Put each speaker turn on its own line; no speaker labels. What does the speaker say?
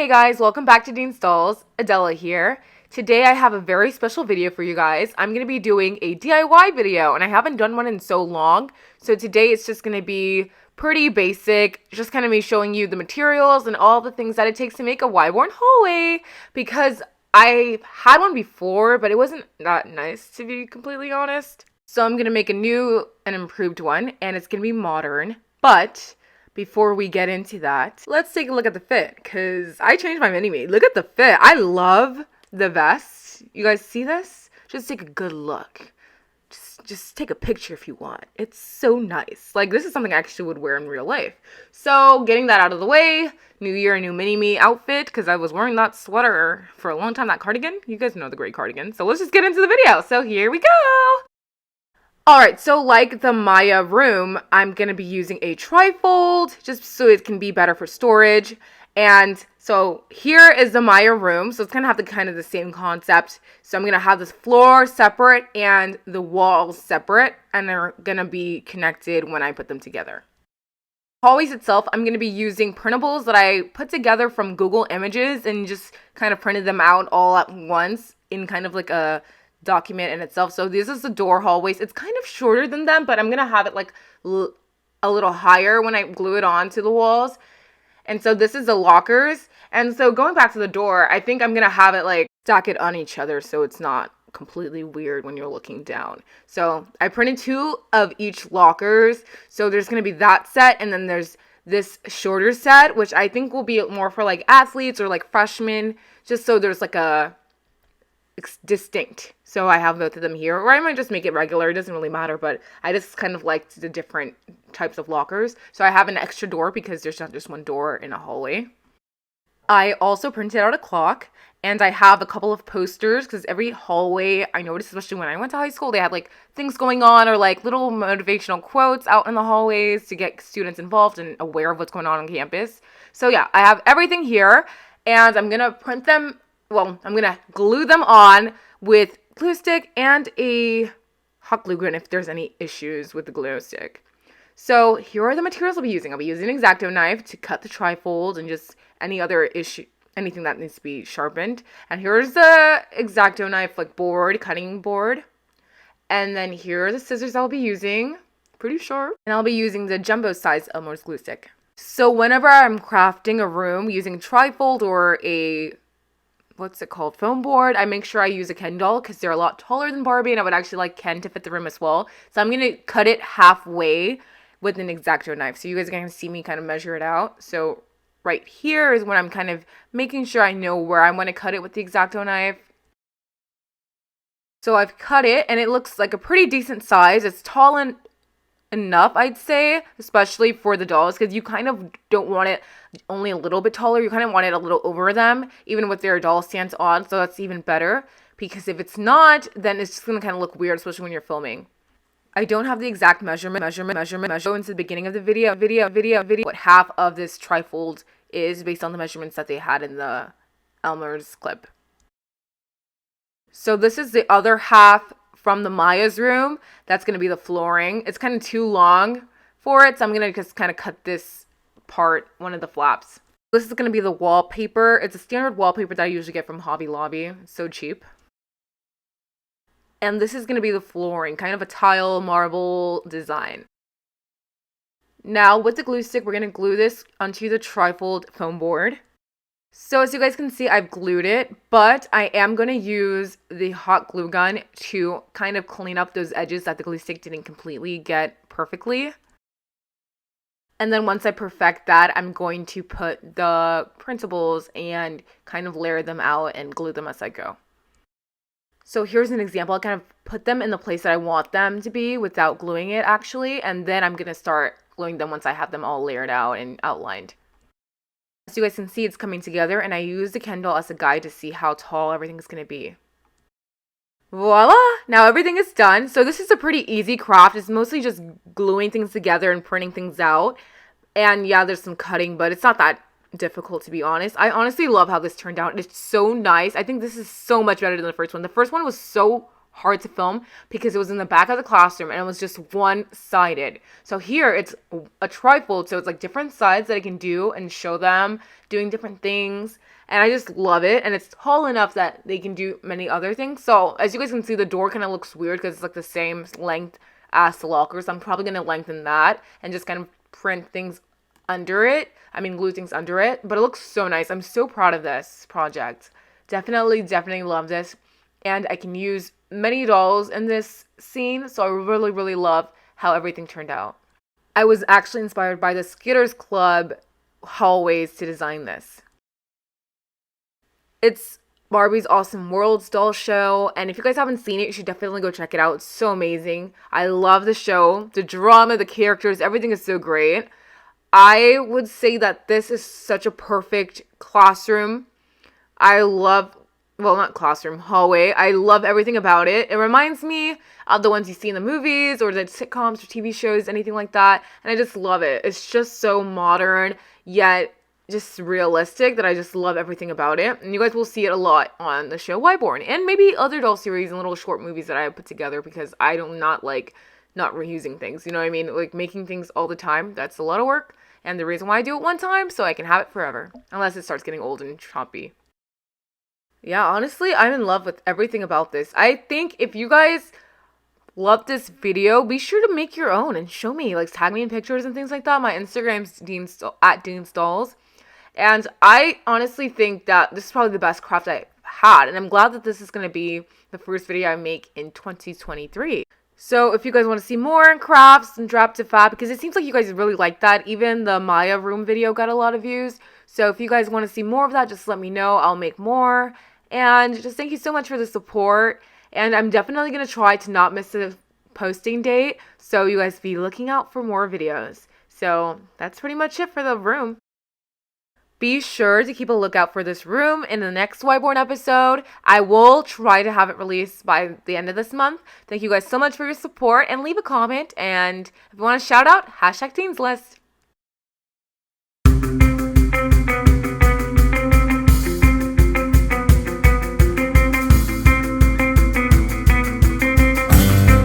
Hey guys, welcome back to Dean Stalls. Adela here. Today I have a very special video for you guys. I'm going to be doing a DIY video and I haven't done one in so long. So today it's just going to be pretty basic, just kind of me showing you the materials and all the things that it takes to make a wide-worn hallway, because I had one before, but it wasn't that nice, to be completely honest. So I'm going to make a new and improved one, and it's going to be modern, but before we get into that, let's take a look at the fit, because I changed my mini-me. Look at the fit. I love the vest. You guys see this? Just take a good look. Just take a picture if you want. It's so nice. Like, this is something I actually would wear in real life. So, getting that out of the way, new year, new mini-me outfit, because I was wearing that sweater for a long time, that cardigan. You guys know the great cardigan. So let's just get into the video. So here we go. Alright, so like the Maya room, I'm going to be using a trifold, just so it can be better for storage. And so here is the Maya room, so it's going to have the same concept. So I'm going to have this floor separate and the walls separate, and they're going to be connected when I put them together. Hallways itself, I'm going to be using printables that I put together from Google Images and just kind of printed them out all at once in kind of like a document in itself. So this is the door hallways. It's kind of shorter than them, but I'm going to have it like a little higher when I glue it onto the walls. And so this is the lockers. And so going back to the door, I think I'm going to have it like stack it on each other so it's not completely weird when you're looking down. So I printed 2 of each lockers. So there's going to be that set, and then there's this shorter set, which I think will be more for like athletes or like freshmen, just so there's like a distinct. So I have both of them here, or I might just make it regular. It doesn't really matter, but I just kind of liked the different types of lockers. So I have an extra door because there's not just one door in a hallway. I also printed out a clock, and I have a couple of posters because every hallway, I noticed, especially when I went to high school, they had like things going on or like little motivational quotes out in the hallways to get students involved and aware of what's going on campus. So yeah, I have everything here, and I'm gonna print them. Well, I'm going to glue them on with glue stick and a hot glue gun if there's any issues with the glue stick. So here are the materials I'll be using. I'll be using an X-Acto knife to cut the trifold and just anything that needs to be sharpened. And here's the X-Acto knife, like cutting board. And then here are the scissors I'll be using, pretty sharp. And I'll be using the jumbo size Elmer's glue stick. So whenever I'm crafting a room using trifold or a foam board, I make sure I use a Ken doll because they're a lot taller than Barbie, and I would actually like Ken to fit the room as well. So I'm going to cut it halfway with an X-Acto knife. So you guys are going to see me kind of measure it out. So right here is when I'm kind of making sure I know where I want to cut it with the X-Acto knife. So I've cut it, and it looks like a pretty decent size. It's tall enough, I'd say, especially for the dolls, because you kind of don't want it only a little bit taller. You kind of want it a little over them, even with their doll stance on, so that's even better, because if it's not, then it's just going to kind of look weird, especially when you're filming. I don't have the exact measurement go into the beginning of the video what half of this trifold is based on the measurements that they had in the Elmer's clip. So this is the other half from the Maya's room. That's going to be the flooring. It's kind of too long for it, so I'm going to just kind of cut this part, one of the flaps. This is going to be the wallpaper. It's a standard wallpaper that I usually get from Hobby Lobby. It's so cheap. And this is going to be the flooring, kind of a tile marble design. Now with the glue stick, we're going to glue this onto the trifold foam board. So as you guys can see, I've glued it, but I am going to use the hot glue gun to kind of clean up those edges that the glue stick didn't completely get perfectly. And then once I perfect that, I'm going to put the printables and kind of layer them out and glue them as I go. So here's an example. I kind of put them in the place that I want them to be without gluing it actually, and then I'm going to start gluing them once I have them all layered out and outlined. As you guys can see, it's coming together, and I use the Ken doll as a guide to see how tall everything's going to be. Voila! Now everything is done. So this is a pretty easy craft. It's mostly just gluing things together and printing things out. And yeah, there's some cutting, but it's not that difficult, to be honest. I honestly love how this turned out. It's so nice. I think this is so much better than the first one. The first one was so hard to film because it was in the back of the classroom and it was just one-sided. So here it's a trifold, so it's like different sides that I can do and show them doing different things. And I just love it, and it's tall enough that they can do many other things. So as you guys can see, the door kind of looks weird because it's like the same length as the locker. So I'm probably going to lengthen that and just kind of print things under it. Glue things under it. But it looks so nice. I'm so proud of this project. Definitely love this. And I can use many dolls in this scene. So I really love how everything turned out. I was actually inspired by the Skitters Club hallways to design this. It's Barbie's Awesome Worlds doll show, and if you guys haven't seen it, you should definitely go check it out. It's so amazing. I love the show. The drama, the characters, everything is so great. I would say that this is such a perfect classroom. Not classroom, hallway. I love everything about it. It reminds me of the ones you see in the movies or the sitcoms or TV shows, anything like that, and I just love it. It's just so modern, yet just realistic, that I just love everything about it. And you guys will see it a lot on the show Wyborn, and maybe other doll series and little short movies that I have put together, because I do not like not reusing things, you know what I mean? Like making things all the time, that's a lot of work, and the reason why I do it one time, so I can have it forever, unless it starts getting old and choppy. Yeah, honestly, I'm in love with everything about this. I think if you guys love this video, be sure to make your own and show me, like tag me in pictures and things like that. My Instagram's at Dean's Dolls. And I honestly think that this is probably the best craft I've had. And I'm glad that this is going to be the first video I make in 2023. So if you guys want to see more crafts and drop to fab, because it seems like you guys really like that. Even the Maya room video got a lot of views. So if you guys want to see more of that, just let me know. I'll make more. And just thank you so much for the support. And I'm definitely going to try to not miss a posting date. So you guys be looking out for more videos. So that's pretty much it for the room. Be sure to keep a lookout for this room in the next Wyborn episode. I will try to have it released by the end of this month. Thank you guys so much for your support, and leave a comment. And if you want to shout out, #TeensList.